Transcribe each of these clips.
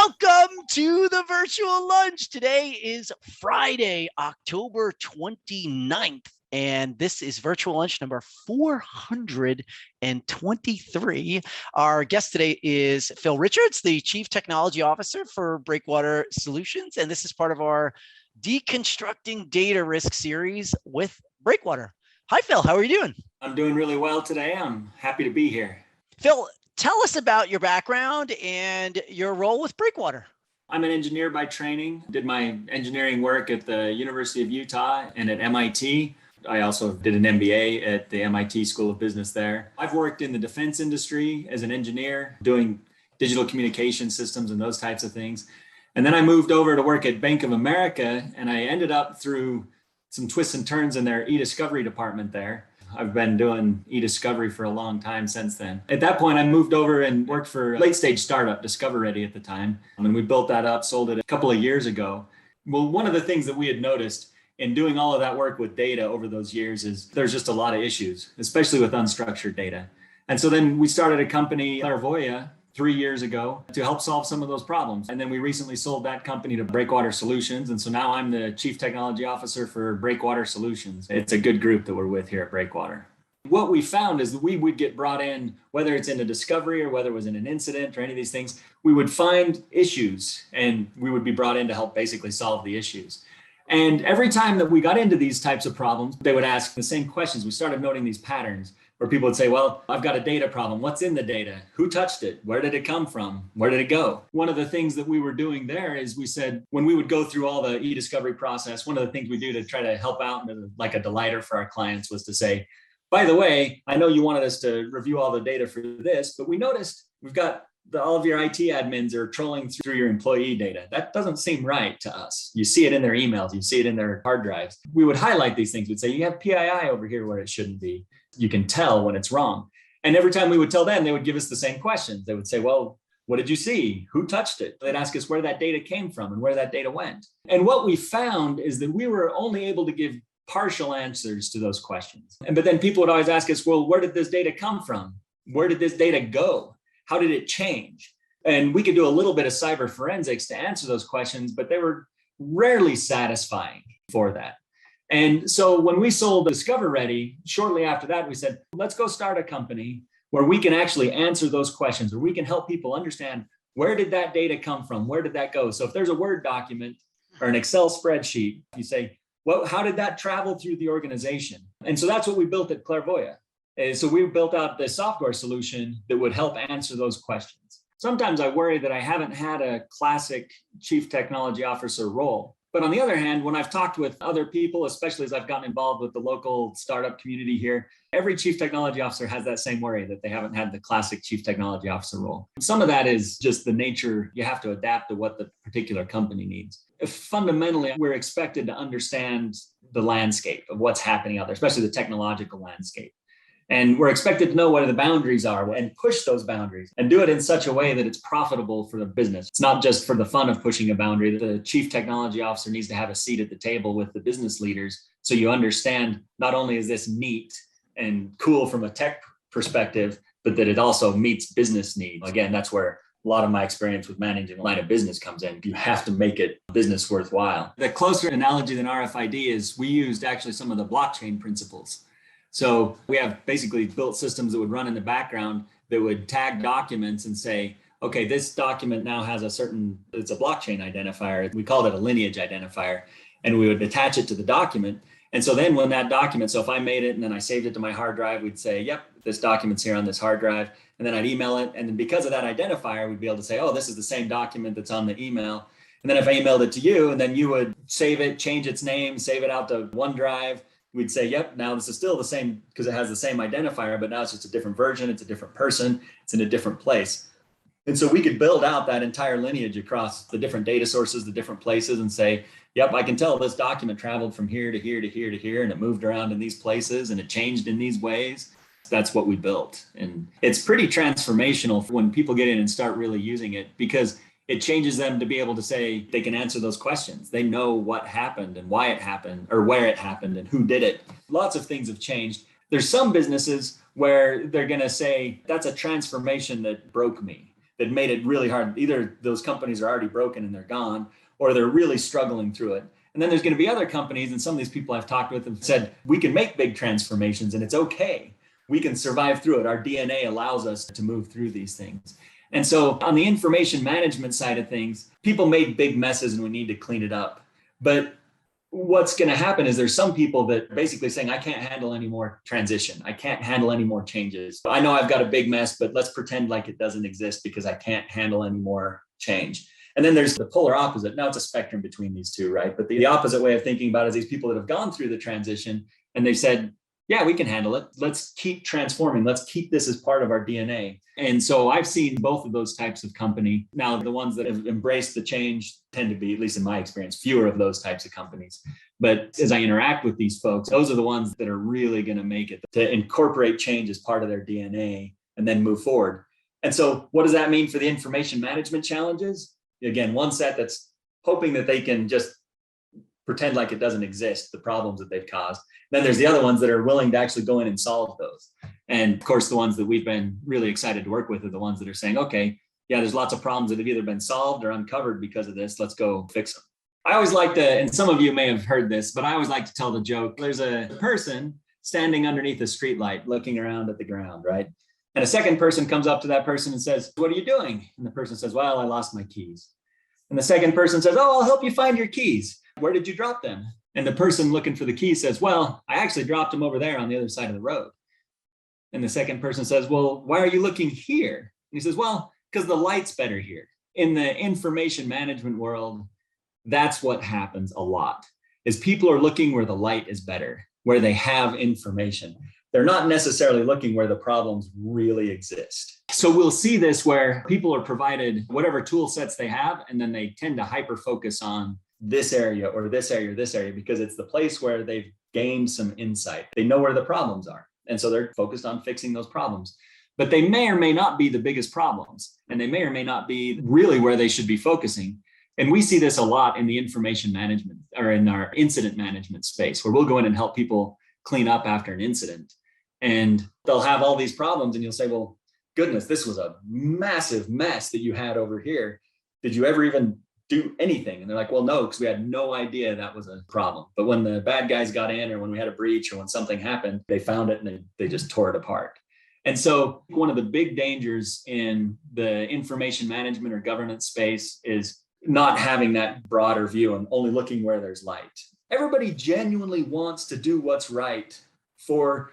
Welcome to the virtual lunch. Today is Friday, October 29th, and this is virtual lunch number 423. Our guest today is Phil Richards, the Chief Technology Officer for Breakwater Solutions, and this is part of our Deconstructing Data Risk series with Breakwater. Hi, Phil. How are you doing? I'm doing really well today. I'm happy to be here. Phil, tell us about your background and your role with Breakwater. I'm an engineer by training. Did my engineering work at the University of Utah and at MIT. I also did an MBA at the MIT School of Business there. I've worked in the defense industry as an engineer, doing digital communication systems and those types of things. And then I moved over to work at Bank of America, and I ended up through some twists and turns in their e-discovery department there. I've been doing e-discovery for a long time since then. At that point, I moved over and worked for a late stage startup, Discover Ready at the time. And we built that up, sold it a couple of years ago. Well, one of the things that we had noticed in doing all of that work with data over those years is there's just a lot of issues, especially with unstructured data. And so then we started a company, Clairvoya, 3 years ago to help solve some of those problems. And then we recently sold that company to Breakwater Solutions. And so now I'm the Chief Technology Officer for Breakwater Solutions. It's a good group that we're with here at Breakwater. What we found is that we would get brought in, whether it's in a discovery or whether it was in an incident or any of these things, we would find issues and we would be brought in to help basically solve the issues. And every time that we got into these types of problems, they would ask the same questions. We started noting these patterns where people would say, well, I've got a data problem. What's in the data? Who touched it? Where did it come from? Where did it go? One of the things that we were doing there is we said, when we would go through all the e-discovery process, one of the things we do to try to help out like a delighter for our clients was to say, by the way, I know you wanted us to review all the data for this, but we noticed we've got all of your IT admins are trolling through your employee data. That doesn't seem right to us. You see it in their emails, you see it in their hard drives. We would highlight these things. We'd say, you have PII over here where it shouldn't be. You can tell when it's wrong. And every time we would tell them, they would give us the same questions. They would say, well, what did you see? Who touched it? They'd ask us where that data came from and where that data went. And what we found is that we were only able to give partial answers to those questions. But then people would always ask us, well, where did this data come from? Where did this data go? How did it change? And we could do a little bit of cyber forensics to answer those questions, but they were rarely satisfying for that. And so when we sold Discover Ready, shortly after that, we said, let's go start a company where we can actually answer those questions, where we can help people understand where did that data come from? Where did that go? So if there's a Word document or an Excel spreadsheet, you say, well, how did that travel through the organization? And so that's what we built at Clairvoya. So we built out the software solution that would help answer those questions. Sometimes I worry that I haven't had a classic Chief Technology Officer role. But on the other hand, when I've talked with other people, especially as I've gotten involved with the local startup community here, every Chief Technology Officer has that same worry that they haven't had the classic Chief Technology Officer role. Some of that is just the nature. You have to adapt to what the particular company needs. Fundamentally, we're expected to understand the landscape of what's happening out there, especially the technological landscape. And we're expected to know what the boundaries are and push those boundaries and do it in such a way that it's profitable for the business. It's not just for the fun of pushing a boundary. The Chief Technology Officer needs to have a seat at the table with the business leaders so you understand not only is this neat and cool from a tech perspective, but that it also meets business needs. Again, that's where a lot of my experience with managing a line of business comes in. You have to make it business worthwhile. The closer analogy than RFID is we used actually some of the blockchain principles. So we have basically built systems that would run in the background that would tag documents and say, okay, this document now has it's a blockchain identifier. We called it a lineage identifier, and we would attach it to the document. And so then when that document, so if I made it and then I saved it to my hard drive, we'd say, yep, this document's here on this hard drive. And then I'd email it. And then because of that identifier, we'd be able to say, oh, this is the same document that's on the email. And then if I emailed it to you, and then you would save it, change its name, save it out to OneDrive, we'd say, yep, now this is still the same because it has the same identifier, but now it's just a different version. It's a different person. It's in a different place. And so we could build out that entire lineage across the different data sources, the different places, and say, yep, I can tell this document traveled from here to here to here to here, and it moved around in these places, and it changed in these ways. That's what we built. And it's pretty transformational when people get in and start really using it, because it changes them to be able to say they can answer those questions. They know what happened and why it happened or where it happened and who did it. Lots of things have changed. There's some businesses where they're going to say, that's a transformation that broke me. that made it really hard. Either those companies are already broken and they're gone, or they're really struggling through it. And then there's going to be other companies, and some of these people I've talked with have said, we can make big transformations and it's okay. We can survive through it. Our DNA allows us to move through these things. And so on the information management side of things, people made big messes and we need to clean it up. But what's going to happen is there's some people that basically saying, I can't handle any more transition. I can't handle any more changes. I know I've got a big mess, but let's pretend like it doesn't exist because I can't handle any more change. And then there's the polar opposite. Now it's a spectrum between these two, right? But the opposite way of thinking about it is these people that have gone through the transition and they said, yeah, we can handle it. Let's keep transforming. Let's keep this as part of our DNA. And so I've seen both of those types of company. Now, the ones that have embraced the change tend to be, at least in my experience, fewer of those types of companies. But as I interact with these folks, those are the ones that are really going to make it, to incorporate change as part of their DNA and then move forward. And so what does that mean for the information management challenges? Again, one set that's hoping that they can just pretend like it doesn't exist, the problems that they've caused. Then there's the other ones that are willing to actually go in and solve those. And of course, the ones that we've been really excited to work with are the ones that are saying, okay, yeah, there's lots of problems that have either been solved or uncovered because of this. Let's go fix them. I always like to, and some of you may have heard this, but I always like to tell the joke. There's a person standing underneath a streetlight looking around at the ground, right? And a second person comes up to that person and says, what are you doing? And the person says, well, I lost my keys. And the second person says, oh, I'll help you find your keys. Where did you drop them? And the person looking for the keys says, well, I actually dropped them over there on the other side of the road. And the second person says, well, why are you looking here? And he says, well, because the light's better here. In the information management world, that's what happens a lot, is people are looking where the light is better, where they have information. They're not necessarily looking where the problems really exist. So we'll see this where people are provided whatever tool sets they have, and then they tend to hyper focus on this area or this area or this area because it's the place where they've gained some insight. They know where the problems are. And so they're focused on fixing those problems. But they may or may not be the biggest problems, and they may or may not be really where they should be focusing. And we see this a lot in the information management or in our incident management space, where we'll go in and help people clean up after an incident. And they'll have all these problems and you'll say, well, goodness, this was a massive mess that you had over here. Did you ever even do anything? And they're like, well, no, because we had no idea that was a problem. But when the bad guys got in, or when we had a breach, or when something happened, they found it and they just tore it apart. And so one of the big dangers in the information management or governance space is not having that broader view and only looking where there's light. Everybody genuinely wants to do what's right for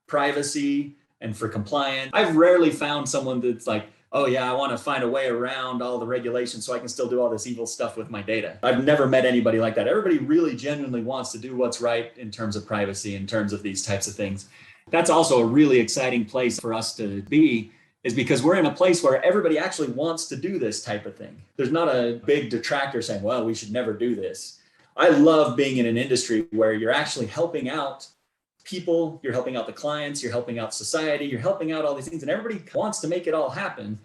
privacy and for compliance. I've rarely found someone that's like, oh yeah, I want to find a way around all the regulations so I can still do all this evil stuff with my data. I've never met anybody like that. Everybody really genuinely wants to do what's right in terms of privacy, in terms of these types of things. That's also a really exciting place for us to be, is because we're in a place where everybody actually wants to do this type of thing. There's not a big detractor saying, well, we should never do this. I love being in an industry where you're actually helping out people, you're helping out the clients, you're helping out society, you're helping out all these things, and everybody wants to make it all happen.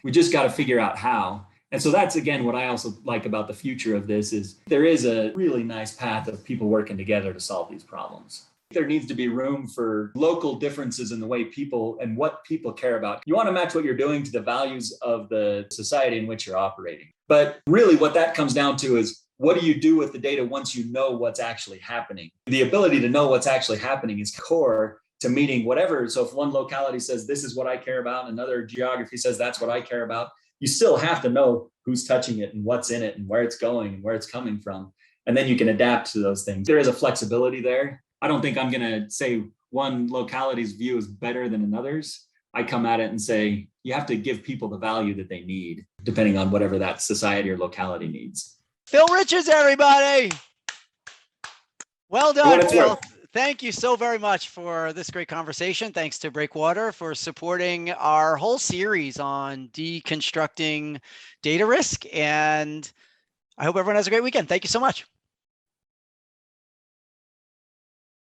We just got to figure out how. And so that's, again, what I also like about the future of this is there is a really nice path of people working together to solve these problems. There needs to be room for local differences in the way people and what people care about. You want to match what you're doing to the values of the society in which you're operating. But really what that comes down to is, what do you do with the data once you know what's actually happening? The ability to know what's actually happening is core to meeting whatever. So if one locality says, this is what I care about, and another geography says, that's what I care about, you still have to know who's touching it and what's in it and where it's going and where it's coming from. And then you can adapt to those things. There is a flexibility there. I don't think I'm going to say one locality's view is better than another's. I come at it and say, you have to give people the value that they need, depending on whatever that society or locality needs. Phil Richards, everybody. Well done, Phil. Thank you so very much for this great conversation. Thanks to Breakwater for supporting our whole series on deconstructing data risk. And I hope everyone has a great weekend. Thank you so much.